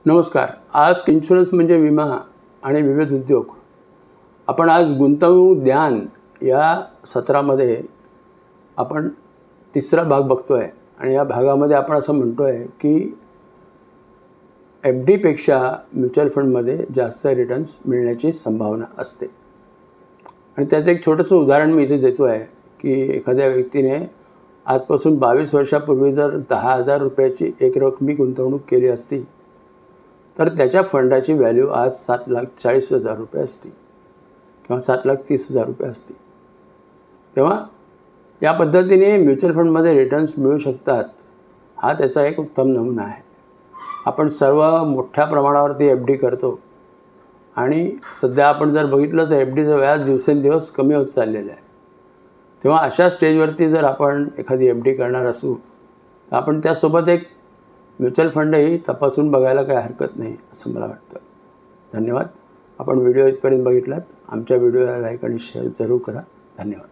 नमस्कार. आज इन्शुरन्स म्हणजे विमा आणि विविध उद्योग. आपण आज गुंतवणूक ज्ञान या सत्रामध्ये आपण तिसरा भाग बघतोय आणि या भागामध्ये आपण असं म्हणतोय की एफ डीपेक्षा म्युच्युअल फंडमध्ये जास्त रिटर्न्स मिळण्याची संभावना असते. आणि त्याचं एक छोटंसं उदाहरण मी इथे देतो आहे की एखाद्या व्यक्तीने आजपासून 22 वर्षापूर्वी जर 10,000 रुपयाची एक रकमी गुंतवणूक केली असती तर त्याच्या फंडाची व्हॅल्यू आज 7,40,000 रुपये असती किंवा 7,30,000 रुपये असती. तेव्हा या पद्धतीने म्युच्युअल फंडमध्ये रिटर्न्स मिळू शकतात, हा त्याचा एक उत्तम नमुना आहे. आपण सर्व मोठ्या प्रमाणावरती एफ डी करतो आणि सध्या आपण जर बघितलं तर एफ डीचं व्याज दिवसेंदिवस कमी होत चाललेलं आहे. तेव्हा अशा स्टेजवरती जर आपण एखादी एफ डी करणार असू तर आपण त्यासोबत एक म्युच्युअल फंडही तपासून बघायला काही हरकत नाही असं मला वाटतं. धन्यवाद. आपण व्हिडिओ इथपर्यंत बघितलात. आमच्या व्हिडिओला लाईक आणि शेअर जरूर करा. धन्यवाद.